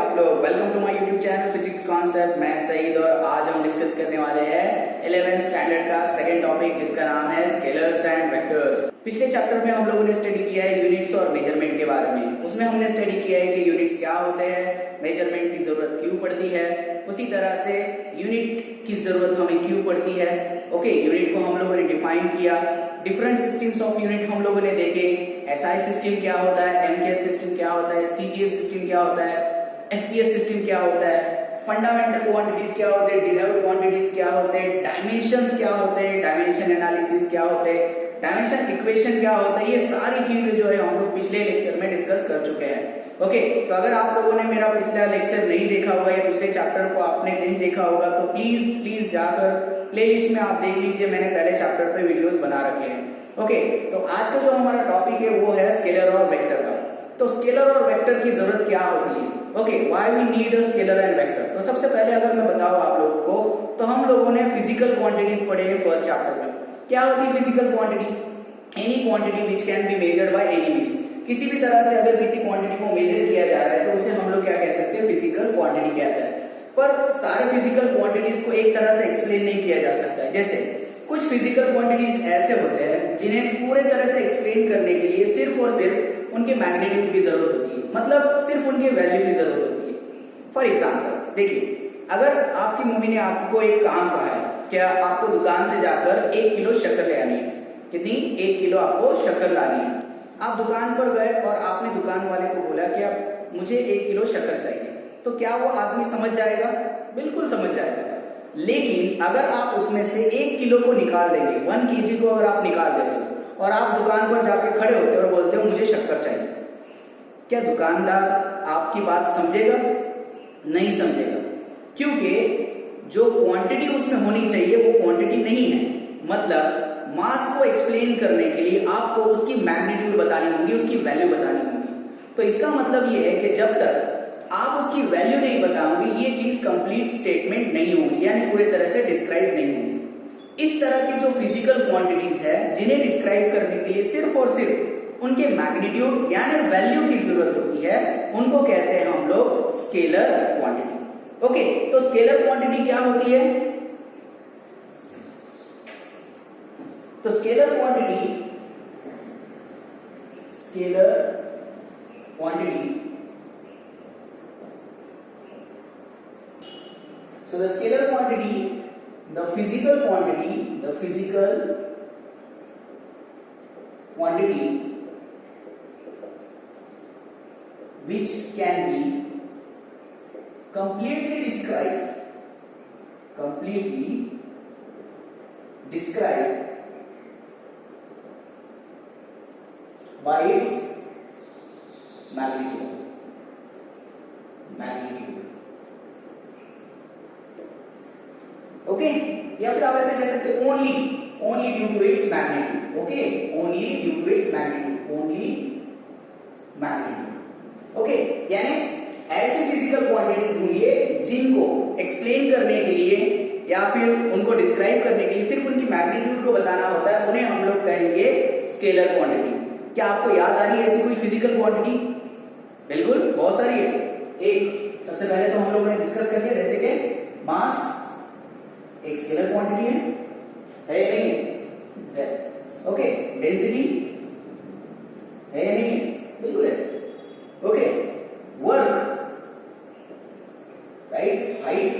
आप लोग, welcome to my YouTube channel physics concept. मैं सईद और आज हम डिस्कस करने वाले हैं 11th स्टैंडर्ड का सेकंड टॉपिक जिसका नाम है स्केलर्स एंड वेक्टर्स। पिछले चैप्टर में हम लोगों ने स्टडी किया है यूनिट्स और मेजरमेंट के बारे में। उसमें हमने स्टडी किया है कि यूनिट्स क्या होते हैं, मेजरमेंट की जरूरत क्यों पड़ती है, उसी तरह से यूनिट की जरूरत हमें क्यों पड़ती है। ओके, यूनिट को हम लोगों ने डिफाइन किया, डिफरेंट सिस्टम्स ऑफ यूनिट हम लोगों ने देखे। एसआई सिस्टम क्या होता है, एमकेएस सिस्टम क्या होता है, सीजीएस सिस्टम क्या होता है, एफपीएस सिस्टम क्या होता है, फंडामेंटल क्वांटिटीज क्या होते हैं, डिराइव्ड क्वांटिटीज क्या होते हैं, डायमेंशंस क्या होते हैं, डायमेंशन एनालिसिस क्या होते हैं, डायमेंशन इक्वेशन क्या होता है, ये सारी चीजें जो है हम लोग पिछले लेक्चर में डिस्कस कर चुके हैं। ओके, तो अगर आप लोगों ने मेरा पिछला लेक्चर नहीं देखा होगा या पिछले चैप्टर को आपने नहीं देखा होगा तो प्लीज जाकर प्लेलिस्ट में आप देख लीजिए, मैंने पहले चैप्टर पे वीडियोस बना रखे हैं। ओके, तो आज का जो हमारा टॉपिक है वो है स्केलर और वेक्टर का। तो स्केलर और वेक्टर की जरूरत क्या होती है, okay, why we need a scalar and vector. तो सबसे पहले अगर मैं बताऊं आप लोगों को, तो हम लोगों ने फिजिकल क्वांटिटीज पढ़े हैं फर्स्ट चैप्टर में। क्या होती है physical quantities? Any quantity which can be measured by any means. किसी भी तरह से अगर किसी क्वांटिटी को मेजर किया जा रहा है तो उसे हम लोग क्या कह सकते हैं, फिजिकल क्वांटिटी कहते हैं। पर सारे फिजिकल क्वांटिटीज को एक तरह से एक्सप्लेन नहीं किया जा सकता है। जैसे कुछ फिजिकल क्वांटिटीज ऐसे होते हैं जिन्हें पूरे तरह से एक्सप्लेन करने के लिए सिर्फ और सिर्फ उनके मैग्नीट्यूड की जरूरत होती है, मतलब सिर्फ उनके वैल्यू की जरूरत होती है। फॉर एग्जाम्पल देखिए, अगर आपकी मम्मी ने आपको एक काम कहा है, क्या आपको दुकान से जाकर 1 किलो शक्कर ले आनी है। कितनी? 1 किलो आपको शक्कर लानी है। आप दुकान पर गए और आपने दुकान वाले को बोला कि आप मुझे 1 किलो शक्कर चाहिए, तो क्या वो आदमी समझ जाएगा? बिल्कुल समझ जाएगा। लेकिन अगर आप उसमें से 1 किलो को निकाल देंगे, 1 kg को अगर आप निकाल देते हो और आप दुकान पर जाके खड़े होते हो और बोलते हो मुझे शक्कर चाहिए, क्या दुकानदार आपकी बात समझेगा? नहीं समझेगा, क्योंकि जो क्वांटिटी उसमें होनी चाहिए वो क्वांटिटी नहीं है। मतलब मास को एक्सप्लेन करने के लिए आपको उसकी मैग्नीट्यूड बतानी होगी, उसकी वैल्यू बतानी होगी। तो इसका मतलब ये है कि जब तक आप उसकी वैल्यू नहीं बताओगे ये चीज कंप्लीट स्टेटमेंट नहीं होगी, यानी पूरे तरह से डिस्क्राइब नहीं होगी। इस तरह की जो फिजिकल क्वांटिटीज है जिन्हें डिस्क्राइब करने के लिए सिर्फ और सिर्फ उनके मैग्नीट्यूड यानी वैल्यू की जरूरत होती है, उनको कहते हैं हम लोग स्केलर क्वांटिटी। ओके, तो स्केलर क्वांटिटी क्या होती है? तो scalar quantity so the scalar quantity, the physical quantity which can be completely described by its magnitude। Okay, या फिर आप ऐसे कह सकते हैं only due to its magnitude. Okay, only due to its magnitude. Okay, यानी ऐसी फिजिकल क्वांटिटीज ढूंढिए जिनको एक्सप्लेन करने के लिए या फिर उनको डिस्क्राइब करने के लिए सिर्फ उनकी मैग्नीट्यूड को बताना होता है, उन्हें हम लोग कहेंगे स्केलर क्वांटिटी। क्या आपको याद आ रही है ऐसी कोई फिजिकल क्वांटिटी? बिल्कुल, बहुत सारी है। एक सबसे पहले तो हम लोगों ने डिस्कस कर लिया, जैसे कि मास एक स्केलर क्वांटिटी है या नहीं है? ओके, डेंसिटी है या नहीं है? बिल्कुल है। Okay, work, right, height,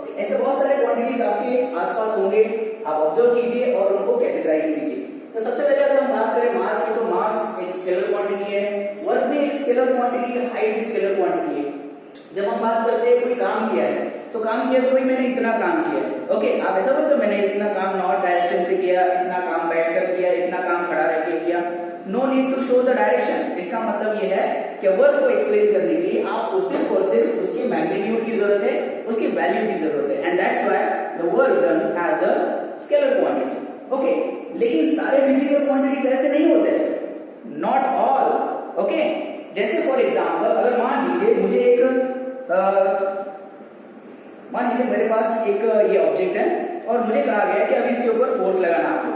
okay, ऐसे बहुत सारे क्वांटिटीज आपके आसपास होंगे, आप ऑब्जर्व कीजिए और उनको कैटेगराइज कीजिए। तो सबसे पहले अगर हम बात करें मास की, तो मास एक स्केलर क्वांटिटी है, वर्क भी एक स्केलर क्वांटिटी है, हाइट स्केलर क्वांटिटी है। जब हम बात करते हैं कोई काम किया है, तो काम किया तो भाई मैंने इतना काम किया है। ओके, आप ऐसा बोलते हो मैंने इतना काम नॉर्थ डायरेक्शन से किया, इतना काम बैठकर किया, इतना काम खड़ा रह के किया। No need to show the direction. इसका मतलब ये है कि वर्क को एक्सप्लेन करने के लिए आपको सिर्फ और सिर्फ उसकी मैग्नीट्यूड की जरूरत है, उसकी वैल्यू की जरूरत है, and that's why the work done as a scalar quantity. Okay, लेकिन सारे फिजिकल क्वांटिटीज ऐसे नहीं होते, नॉट ऑल। ओके, जैसे फॉर एग्जाम्पल अगर मान लीजिए मुझे एक मान लीजिए मेरे पास एक ये ऑब्जेक्ट है और मुझे कहा गया है कि अभी इसके ऊपर फोर्स लगाना है आपको।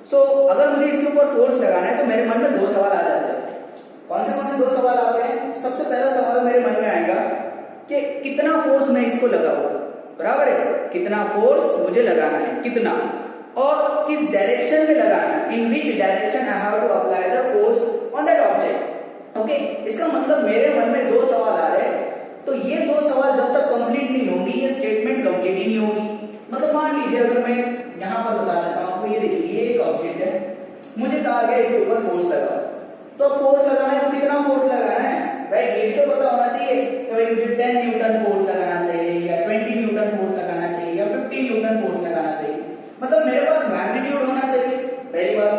सो अगर मुझे इसके ऊपर फोर्स लगाना है तो मेरे मन में दो सवाल आ जाते हैं। कौन से दो सवाल आते हैं? सबसे पहला सवाल मेरे मन में आएगा कि कितना फोर्स मैं इसको लगाऊं, बराबर है, कितना फोर्स मुझे लगाना है, कितना, और किस डायरेक्शन में लगाना है, in which direction I have to apply the force on that object. Okay, इसका मतलब मेरे मन में दो सवाल आ रहे हैं, तो ये दो सवाल जब तक कंप्लीट नहीं होंगी ये स्टेटमेंट कंप्लीट ही नहीं होगी। मतलब मान लीजिए अगर मैं यहां पर बता देता हूं आपको, ये देखिए ये एक ऑब्जेक्ट है, मुझे कहा गया इसके ऊपर फोर्स लगाओ, तो फोर्स लगाना है तो कितना फोर्स लगाना है, राइट, ये भी तो पता होना चाहिए कि भाई मुझे 10 न्यूटन फोर्स लगाना चाहिए या 20 न्यूटन फोर्स लगाना चाहिए या 50 न्यूटन फोर्स लगाना चाहिए। मतलब मेरे पास मैग्नीट्यूड होना चाहिए, पहली बात।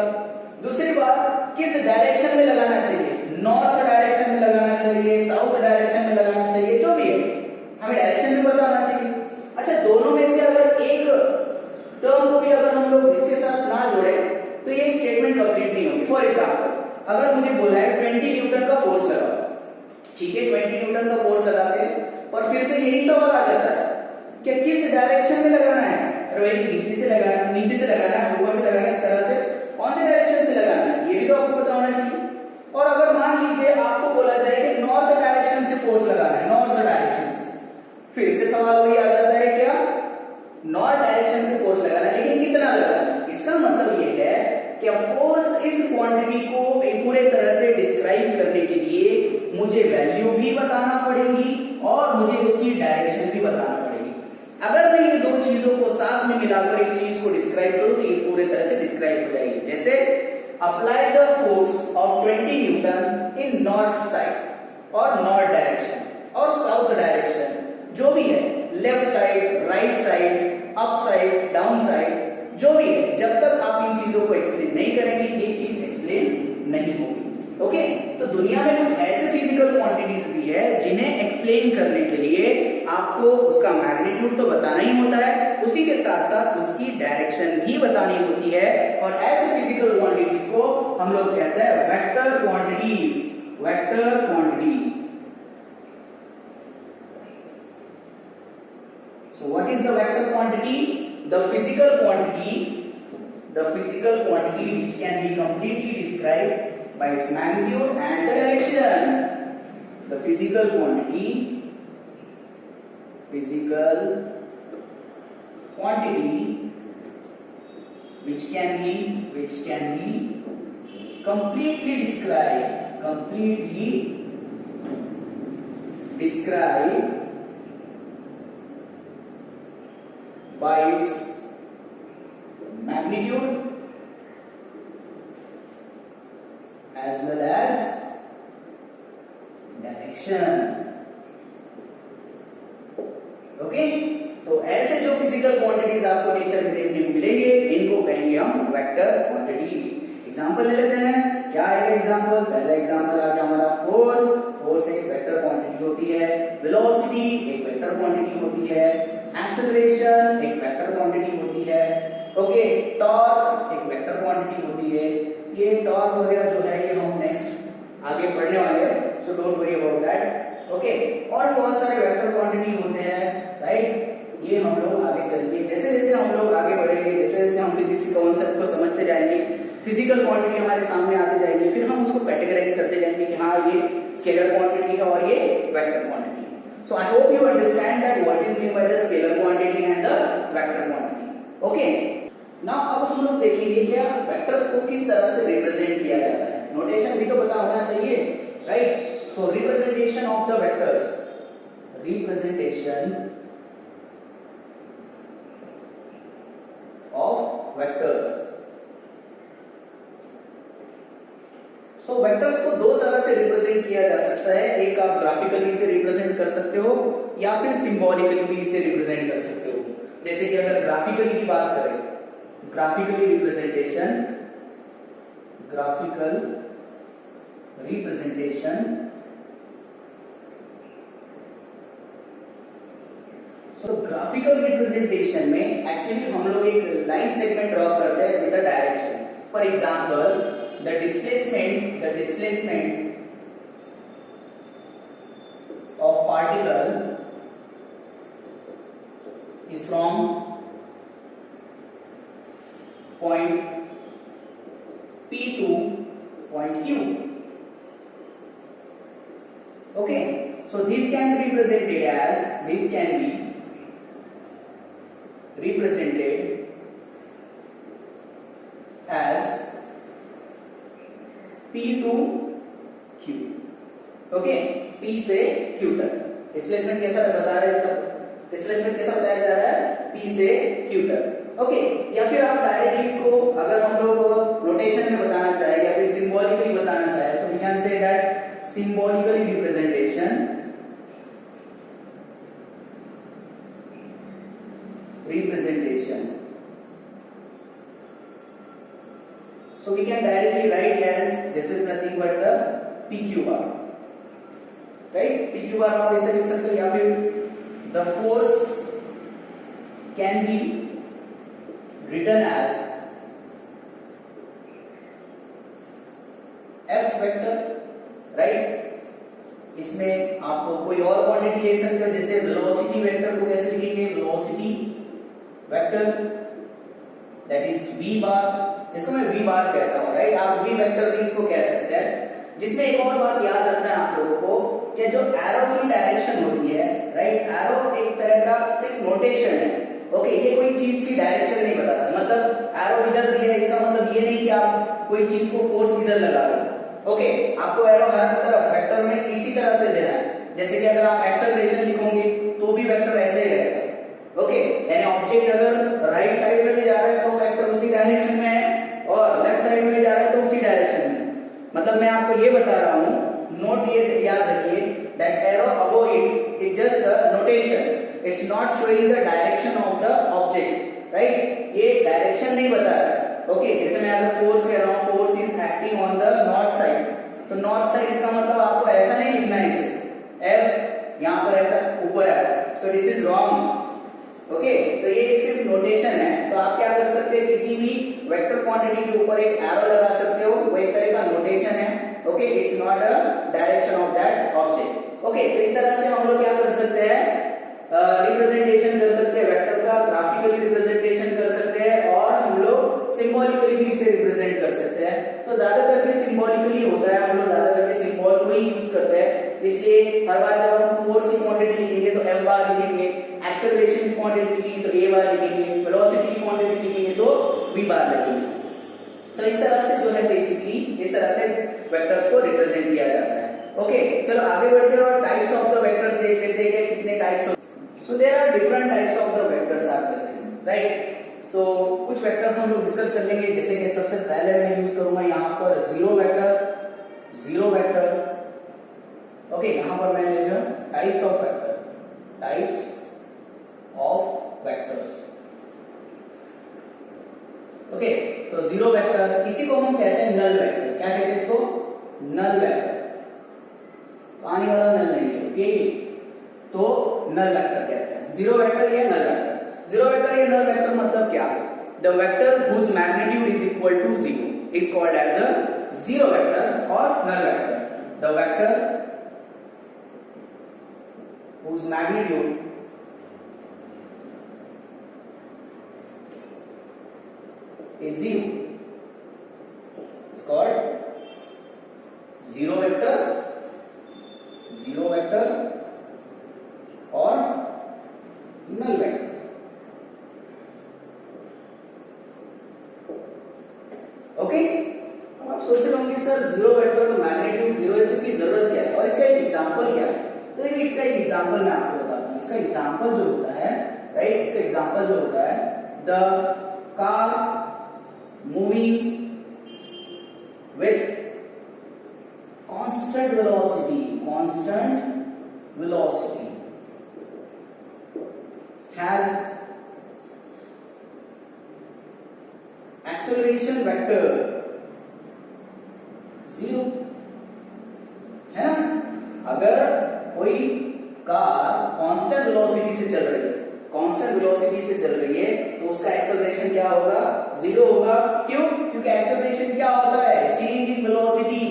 दूसरी बात, किस डायरेक्शन में लगाना चाहिए, नॉर्थ डायरेक्शन में लगाना चाहिए, साउथ डायरेक्शन में लगाना चाहिए, जो भी है हमें डायरेक्शन भी पता होना चाहिए। अच्छा, दोनों में से अगर एक टर्म को भी अगर हम लोग इसके साथ ना जोड़े तो ये स्टेटमेंट कंप्लीट नहीं होगी। फॉर एग्जांपल, अगर मुझे बोला है 20 न्यूटन का फोर्स लगाओ, ठीक है, 20 न्यूटन का फोर्स लगाते हैं और फिर से यही सवाल आ जाता है कि किस डायरेक्शन में लगाना है। अरे भाई नीचे से लगाना है, ऊपर से लगाना है, इस तरह से कौन से डायरेक्शन से लगाना है ये भी तो आपको पता होना चाहिए। और अगर मान लीजिए आपको बोला जाए कि नॉर्थ डायरेक्शन से फोर्स लगाना है, नॉर्थ डायरेक्शन से, फिर से सवाल वही आ जाता है क्या, नॉर्थ डायरेक्शन से फोर्स लगाना है, लेकिन कितना लगाना है। इसका मतलब ये है कि फोर्स इस क्वांटिटी को पूरे तरह से डिस्क्राइब करने के लिए मुझे वैल्यू भी बताना पड़ेगी और मुझे उसकी डायरेक्शन भी बताना पड़ेगी। अगर मैं ये दो चीजों को साथ में मिलाकर इस चीज को डिस्क्राइब करूं तो ये पूरे तरह से डिस्क्राइब हो जाएगी। जैसे apply the force of 20 Newton in north side और नॉर्थ डायरेक्शन और साउथ डायरेक्शन, जो भी है, left side, right side, up side, down side, जो भी है, जब तक आप इन चीजों को एक्सप्लेन नहीं करेंगे ये चीज एक्सप्लेन नहीं होगी। ओके, तो दुनिया में कुछ ऐसे फिजिकल क्वांटिटीज भी है जिन्हें एक्सप्लेन करने के लिए आपको उसका मैग्नीट्यूड तो बताना ही होता है, उसी के साथ साथ उसकी डायरेक्शन भी बतानी होती है। और ऐसे फिजिकल क्वांटिटीज को हम लोग कहते हैं vector quantities, vector quantity. So what is the vector quantity? The physical quantity which can be completely described by its magnitude and the direction. The physical quantity which can be completely described by its magnitude as well as direction। Okay, तो ऐसे जो physical quantities आपको nature में देखने को मिलेंगे इनको कहेंगे हम वेक्टर क्वांटिटी। एग्जांपल ले लेते हैं, क्या है एग्जांपल? पहला एग्जांपल आ गया हमारा फोर्स एक वेक्टर क्वांटिटी होती है, वेलोसिटी एक वेक्टर क्वांटिटी होती है, एक्सेलरेशन एक वेक्टर क्वांटिटी होती है, ओके, टॉर्क एक वेक्टर क्वांटिटी होती है। ये टॉर्क वगैरह जो है ये हम नेक्स्ट आगे पढ़ने वाले हैं, so don't worry about that. Okay, और बहुत सारे वेक्टर क्वांटिटी होते हैं, राइट, ये हम लोग आगे चलेंगे। जैसे जैसे हम लोग आगे बढ़ेंगे, जैसे जैसे हम फिजिक्स के कॉन्सेप्ट को समझते जाएंगे, फिजिकल क्वांटिटी हमारे सामने आते जाएंगे, फिर हम उसको कैटेगराइज करते जाएंगे कि हाँ ये स्केलर क्वांटिटी है और ये वेक्टर क्वांटिटी है। So I hope you understand that what is meant by the scalar quantity and the vector quantity. Okay. Now अब हम लोग देखेंगे क्या वेक्टर्स को किस तरह से रिप्रेजेंट किया जाता है। नोटेशन भी तो पता होना चाहिए, right? So representation of the vectors, representation of vectors. So vectors को दो तरह से रिप्रेजेंट किया जा सकता है, एक आप ग्राफिकली से रिप्रेजेंट कर सकते हो या फिर सिंबॉलिकली भी इसे रिप्रेजेंट कर सकते हो। जैसे कि अगर ग्राफिकली की बात करें, graphical representation so graphical representation में एक्चुअली हम लोग एक लाइन सेगमेंट ड्रॉ करते हैं with the direction. For example the displacement of particle is from point P to point Q, Okay, so this can be represented as P to Q. Okay, P से Q तक displacement कैसा बता रहे हैं, displacement कैसा बताया जा रहा है, P से Q तक. ओके, या फिर आप डायरेक्टली इसको अगर हम लोग नोटेशन में बताना चाहे या फिर सिंबॉलिकली बताना चाहे तो we can say that symbolically representation so we can directly write as this is nothing but the PQ bar, right? PQ bar आप ऐसे लिख सकते हो, या फिर the force can be written as F vector, right? इसमें आपको कोई और क्वांटिटी ले सकते हो, जैसे वेलोसिटी वेक्टर को कैसे लिखेंगे, velocity vector that is v बार, इसको मैं v बार कहता हूं, राइट? आप v वेक्टर भी इसको कह सकते हैं. जिसमें एक और बात याद रखना है आप लोगों को कि जो एरो की डायरेक्शन होती है, राइट, एरो एक तरह का सिर्फ नोटेशन है. ओके, ये कोई चीज की डायरेक्शन नहीं बताता. मतलब एरो इधर दिया है, इसका मतलब ये नहीं कि आप कोई चीज को फोर्स इधर लगा रहे हो. ओके, आपको एरो हर तरफ वेक्टर में इसी तरह से देना है. जैसे कि अगर आप एक्सेलरेशन लिखोगे तो भी वेक्टर ऐसे ही रहेगा. ओके, यानी ऑब्जेक्ट अगर राइट साइड में जा रहा है तो वेक्टर उसी डायरेक्शन में है, और लेफ्ट साइड में जा रहा है तो उसी डायरेक्शन में. मतलब मैं आपको ये बता रहा हूं, नोट ये याद रखिए that arrow above it just a notation, it's not showing the direction of the object, right? ये डायरेक्शन नहीं बता रहा है. ओके, जैसे मैं अगर फोर्स कह रहा हूं, force is acting on the north side, तो नॉर्थ साइड इसका मतलब आपको ऐसा नहीं लिखना है, इसे एफ यहां पर ऐसा ऊपर है, so this is wrong. Okay, तो ये एक सिर्फ नोटेशन है. तो आप क्या कर सकते हैं, किसी भी वेक्टर क्वांटिटी के ऊपर एक एरो लगा सकते हो, वो एक तरह का नोटेशन है. Okay, it's not a direction of that object. Okay, तो इस तरह से हम लोग क्या कर सकते हैं, रिप्रेजेंटेशन कर सकते हैं वेक्टर का, ग्राफिकली रिप्रेजेंटेशन कर सकते हैं, और हम लोग सिंबॉलिकली भी इसे रिप्रेजेंट कर सकते हैं. तो ज्यादातर के सिंबॉलिकली होता है, हम लोग ज्यादातर के सिंबल को ही यूज करते हैं. इसलिए हर बार जब हम फोर्स की क्वांटिटी लिखेंगे तो m बार लिखेंगे, एक्सेलरेशन की क्वांटिटी लिखेंगे तो a बार लिखेंगे, वेलोसिटी की क्वांटिटी लिखेंगे तो v बार लिखेंगे. तो इस तरह से जो है बेसिकली इस तरह से वेक्टर्स को रिप्रेजेंट किया जाता है. ओके, चलो आगे बढ़ते हैं और टाइप्स ऑफ द वेक्टर्स देख लेते हैं कि कितने types. So there are different types of the vectors are present, right? So कुछ वेक्टर्स हम लोग डिस्कस कर लेंगे. जैसे कि सबसे पहले मैं यूज करूंगा यहाँ पर जीरो वेक्टर. ओके, यहाँ पर मैं ले रहा हूँ टाइप्स ऑफ वेक्टर्स. ओके, तो जीरो वेक्टर, इसी को हम कहते हैं नल वेक्टर. क्या कहते हैं इसको? Null vector. पानी वाला नल नहीं है. ओके, तो नल वेक्टर कहते हैं. जीरो वेक्टर या नल वेक्टर. जीरो वेक्टर या नल वेक्टर मतलब क्या? The vector whose magnitude is equal to zero is called as a zero vector और null vector. The vector whose magnitude is zero is called zero vector or null vector. Okay, अब आप सोच रहे होंगे sir zero vector का magnitude zero है तो इसकी जरूरत क्या है और इसका एक एग्जांपल क्या है. तो इसका एक एग्जांपल मैं आपको बताता हूँ. इसका एग्जांपल जो होता है, राइट, इसका एग्जांपल जो होता है, the car moving with constant velocity has acceleration vector zero, है ना? अगर कोई कार कांस्टेंट वेलोसिटी से चल रही है तो उसका एक्सेलरेशन क्या होगा? जीरो होगा. क्यों? क्योंकि एक्सेलरेशन क्या होता है? Change in velocity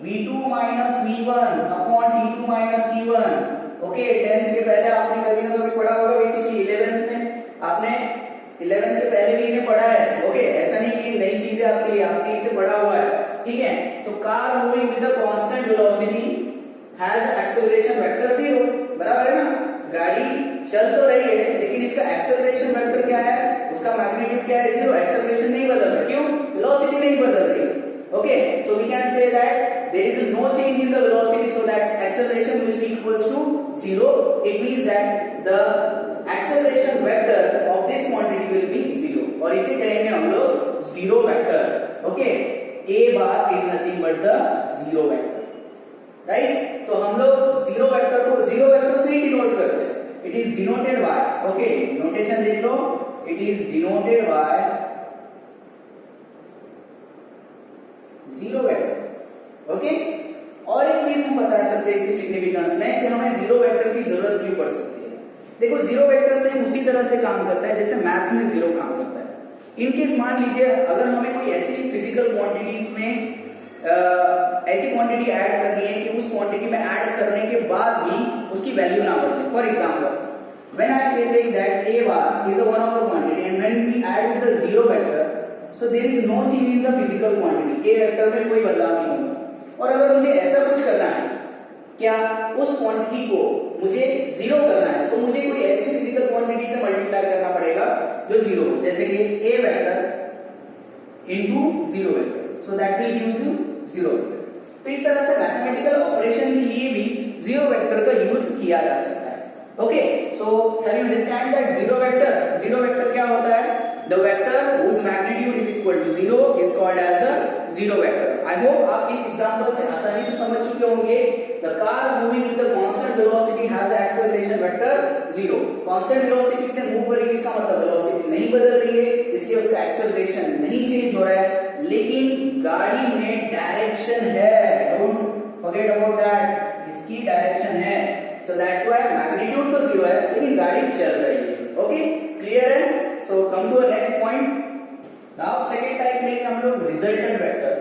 v2 minus v1 upon t2 minus t1. Okay, 10th के पहले आपने कभी ना कभी पढ़ा होगा. बेसिकली 11th में आपने 11th के पहले भी इन्हें पढ़ा है. ओके, ऐसा नहीं कि नई चीजें आपके लिए, आपने इसे पढ़ा हुआ है. ठीक है, तो car moving with a constant velocity has acceleration vector 0, बराबर है ना। गाड़ी चल तो रही है लेकिन इसका एक्सेलरेशन वेक्टर क्या है, उसका मैग्नीट्यूड क्या है, 0। एक्सेलरेशन नहीं बदल रहा, क्यों, वेलोसिटी नहीं बदल रही। Okay, so we can say that there is no change in the velocity, so that acceleration will be equals to 0। It means that the acceleration vector of this quantity will be 0, और इसे कहेंगे हम लोग 0 vector. Okay, a bar is nothing but the 0 vector, right. तो हम लोग 0 vector को 0 vector से ही डिनोट करते हैं। It is denoted by, okay, notation देख लो, it is denoted by 0 vector. Okay, और एक चीज हम बता सकते हैं इसकी सिग्निफिकेंस में कि हमें 0 वेक्टर की जरूरत क्यों पड़ सकती है। देखो 0 वेक्टर सेम उसी तरह से काम करता है जैसे मैथ्स में 0 काम करता है। इनकेस मान लीजिए अगर हमें कोई ऐसी फिजिकल क्वांटिटीज में ऐसी क्वांटिटी ऐड करनी है कि उस क्वांटिटी में ऐड करने के बाद भी उसकी वैल्यू ना बदले। For example, when I take that a bar is the one of the quantity and when we add with the 0 vector, so there is no change in the physical quantity, a vector में कोई बदलाव नहीं होगा। और अगर मुझे ऐसा कुछ करना है, क्या उस क्वांटिटी को मुझे 0 करना है, तो मुझे कोई ऐसी फिजिकल क्वांटिटी से मल्टीप्लाई करना पड़ेगा जो 0 हो, जैसे कि a vector into 0 vector, so that will give you 0 vector. तो इस तरह से मैथमेटिकल ऑपरेशन के लिए भी 0 वेक्टर का यूज किया जा सकता है। Okay, so can you understand that 0 vector क्या होता है? The vector whose magnitude is equal to 0 is called as a 0 vector. I hope आप इस एग्जांपल से आसानी से समझ चुके होंगे। The car moving with a constant velocity has an acceleration vector 0. Constant velocity से मूव हो रही है, इसका मतलब वेलोसिटी नहीं बदल रही है, इसलिए उसका एक्सेलरेशन नहीं चेंज हो रहा है, लेकिन गाड़ी में डायरेक्शन है। डोंट फॉरगेट अबाउट दैट, इसकी डायरेक्शन है। सो दैट्स व्हाई मैग्नीट्यूड तो 0 है लेकिन गाड़ी चल रही है। ओके, क्लियर है? So come to next point. Now second type लेंगे हम लोग रिजल्टेंट वेक्टर।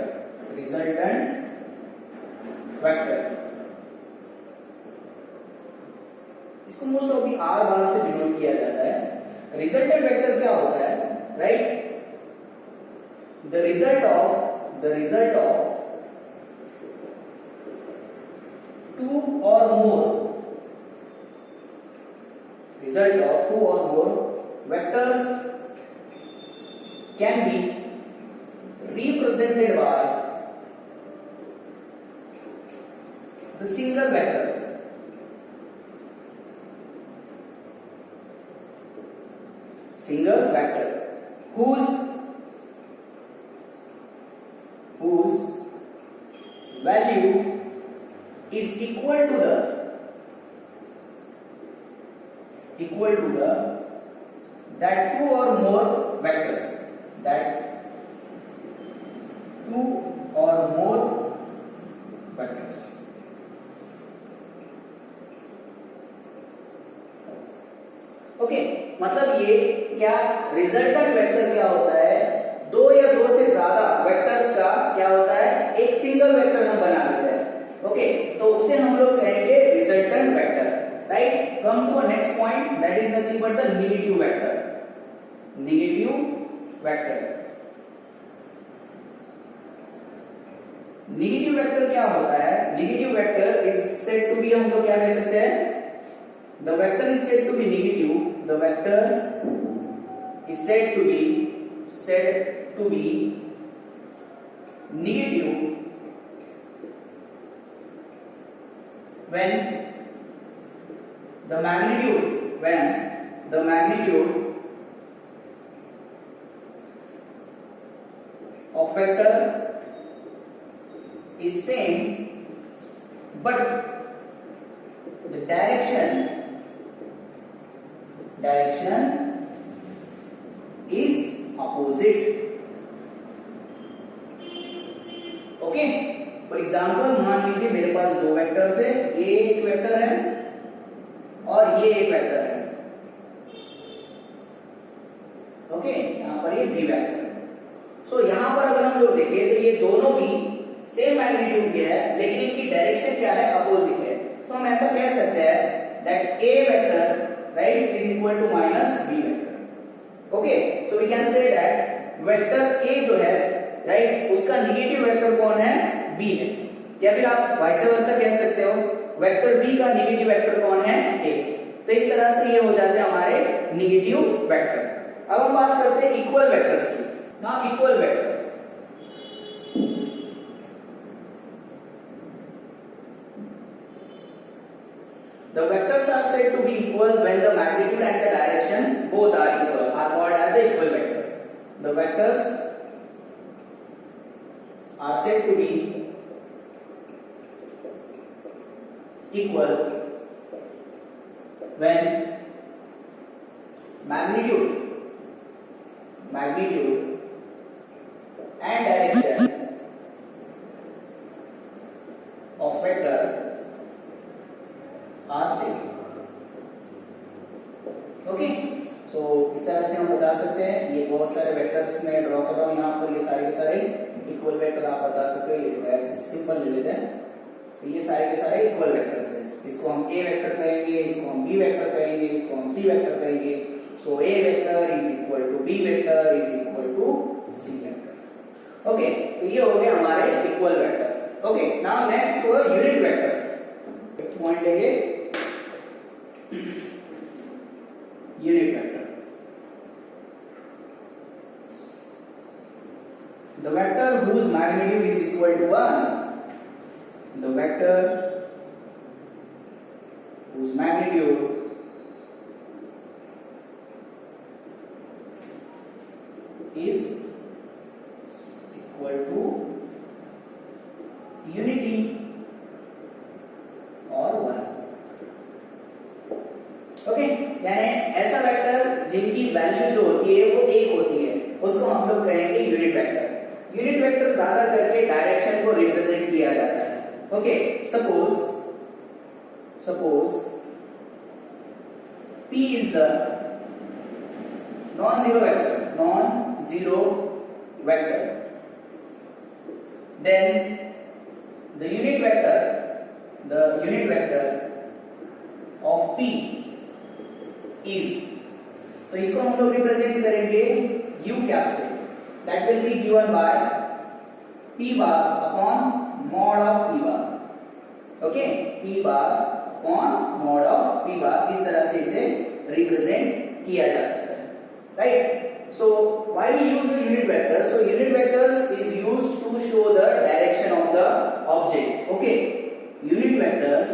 इसको most of the R bar से डिनोट किया जाता है। रिजल्टेंट वेक्टर क्या होता है, right? The result of two or more vectors can be represented by the single vector whose value is equal to the that two or more vectors okay, मतलब ये क्या रिजल्टेंट वेक्टर क्या होता है? दो या दो से ज्यादा वेक्टर्स का क्या होता है, एक सिंगल वेक्टर हम बना लेते हैं। ओके, तो उसे हम लोग कहेंगे resultant vector, right? Come to next point, that is nothing but the negative vector. Negative vector क्या होता है? Negative vector is said to be, हम लोग क्या कह सकते हैं? The vector is said to be negative. The vector is said to be negative when the magnitude of vector is same, but the direction is opposite. Okay, for example मान लीजिए मेरे पास दो वेक्टर्स है, ये एक वेक्टर है और ये एक वेक्टर है। ओके, यहां पर ये बी वेक्टर है। सो यहां पर अगर हम लोग देखें तो ये दोनों भी सेम मैग्नीट्यूड के है लेकिन इनकी डायरेक्शन क्या है, अपोजिट है। तो हम ऐसा कह सकते हैं that A vector, right, is equal to minus b vector. Okay, so we can say that vector a जो है, right, उसका नेगेटिव वेक्टर कौन है, b है। या फिर आप वाइस वर्सा कह सकते हो, वेक्टर बी का निगेटिव वेक्टर कौन है? ए। तो इस तरह से ये हो जाते हैं हमारे निगेटिव वेक्टर। अब हम बात करते हैं इक्वल वेक्टर्स की। Now equal vector, the vectors are said to be equal when the magnitude and the direction both are equal, are called as a equal vector. The vectors are said to be equal when magnitude and direction of vector are same. Okay, so इस तरह से हम बता सकते हैं। ये बहुत सारे वेक्टर्स में ड्रॉ कर रहा हूं यहाँ पर, ये सारे के सारे इक्वल वेक्टर आप बता सकते हो। ये ऐसे सिंपल ले लेते हैं। तो ये सारे के सारे इक्वल वेक्टर्स हैं। इसको हम ए वेक्टर कहेंगे, इसको हम बी वेक्टर कहेंगे, इसको हम सी वेक्टर कहेंगे। So A vector is equal to B vector is equal to C vector. Okay, तो ये हो गए हमारे equal vector. Okay, now next to unit vector. एक पॉइंट लेंगे, unit vector. The vector whose magnitude is equal to 1, the vector whose magnitude is equal to unity or 1। Okay, यानी ऐसा vector जिनकी वैल्यू जो होती है वो एक होती है, उसको हम लोग कहेंगे यूनिट वेक्टर। यूनिट वेक्टर ज्यादा करके डायरेक्शन को रिप्रेजेंट किया जाता है। Okay, suppose P is the non-zero vector, then the unit vector of P is, तो इसको हम लोग रिप्रेजेंट करेंगे u कैप से। That will be given by p bar upon mod of p bar। Okay, p bar upon mod of p bar, इस तरह से इसे रिप्रेजेंट किया जा सकता है, right. So why we use the unit vector? So unit vectors is used to show the direction of the object. Okay, unit vectors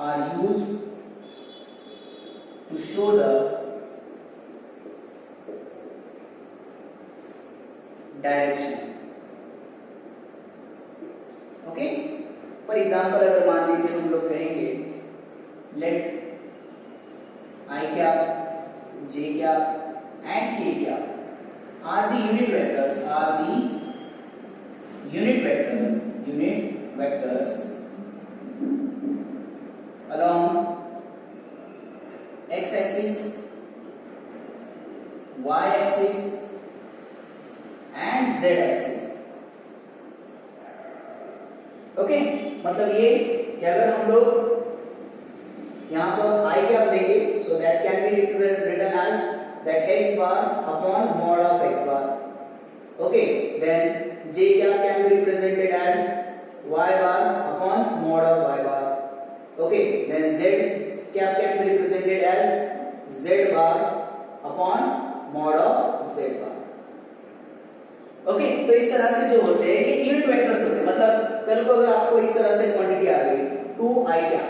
are used to show the direction। Okay, for example अगर मान लीजिए हम लोग कहेंगे let i cap, j cap and k cap are the unit vectors along x axis, y axis and z axis। Okay, मतलब ये कि अगर हम लोग यहाँ पर i कैप लेंगे, so that can be written as that x bar upon mod of x bar। okay, then j cap can be represented as y bar upon mod of y bar। okay, then z cap can be represented as z bar upon mod of z bar। okay, तो इस तरह से जो होते हैं ये unit vectors होते हैं। मतलब कल को अगर आपको इस तरह से क्वांटिटी आ गई 2i कैप,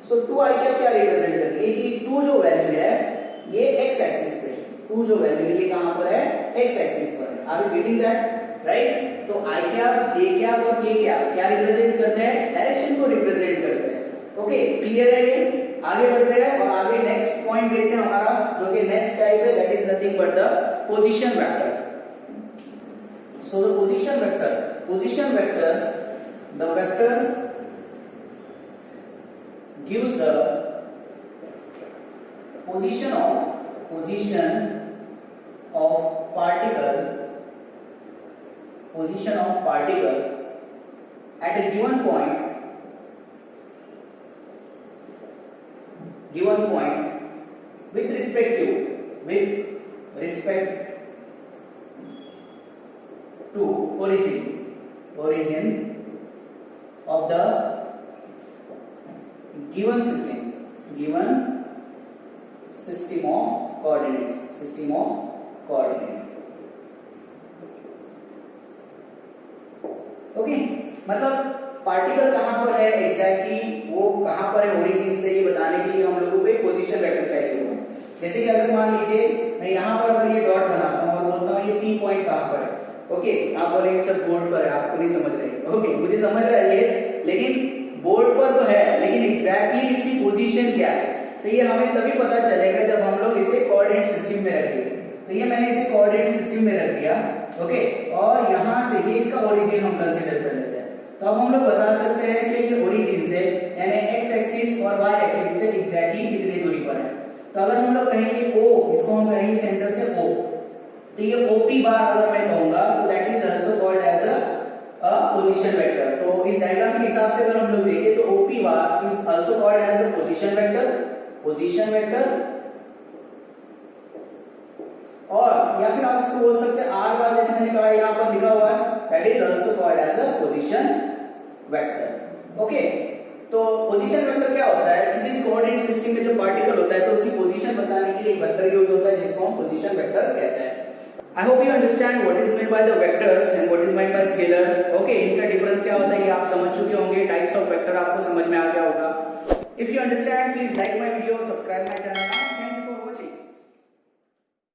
सो 2i कैप क्या रिप्रेजेंट करती है कि 2 जो वैल्यू है ये x एक्सिस पे, 2 जो वैल्यू है ये कहां पर है? x एक्सिस पर है। Are you getting that, right? तो i कैप, j कैप और k कैप क्या रिप्रेजेंट करते हैं? डायरेक्शन को रिप्रेजेंट करते हैं। ओके, क्लियर है ये? आगे बढ़ते हैं और आगे नेक्स्ट पॉइंट देखते हैं हमारा, जो कि नेक्स्ट टाइप है, that is nothing but the position vector. So the position vector, the vector gives the position of particle at a given point with respect respect to origin of the given system of coordinate. Okay, मतलब particle कहां पर है exactly वो कहां पर है origin से ये बताने के लिए हम लोगों को एक पोजीशन वेक्टर चाहिए होगा। जैसे कि अगर मान लीजिए मैं यहां पर अगर ये डॉट बनाता हूं और बोलता हूं ये पी पॉइंट कहां पर है, ओके आप बोलेंगे सर बोर्ड पर है, आपको नहीं समझ रहे। ओके मुझे समझ रहा है ये, लेकिन बोर्ड पर तो है, लेकिन एग्जैक्टली इसकी पोजीशन क्या है तो ये हमें तभी पता चलेगा जब हम लोग इसे कोऑर्डिनेट सिस्टम में रखेंगे। तो ये मैंने इसे कोऑर्डिनेट सिस्टम में रख दिया, ओके, और यहां से ये इसका ओरिजिन हम कंसीडर कर लेते हैं। तो अब हम लोग बता सकते हैं कि ये ओरिजिन से यानी एक्स एक्सिस और वाई एक्सिस से एग्जैक्टली कितनी दूरी पर है। तो अगर हम लोग कहेंगे ओ, इसको हम कहेंगे सेंटर से ओ, तो ये ओपी बार अगर मैं कहूंगा तो that is also called as a position vector. तो इस डायग्राम के हिसाब से अगर हम लोग देखें तो OP bar is also called as a position vector और या फिर आप इसको बोल सकते हैं आर बार, जैसे मैंने कहा यहाँ पर लिखा हुआ है, that is also called as a position vector. Okay, तो पोजीशन वेक्टर क्या होता है, किसी कोऑर्डिनेट सिस्टम में जो पार्टिकल होता है तो उसकी पोजीशन बताने के लिए एक वेक्टर यूज होता है जिसको हम पोजीशन वेक्टर कहते हैं। I hope you understand what is meant by the vectors and what is meant by scalar. Okay, इनका डिफरेंस क्या होता है ये आप समझ चुके होंगे, टाइप्स ऑफ वेक्टर आपको समझ में आ गया होगा। If you understand please like my video, subscribe my channel.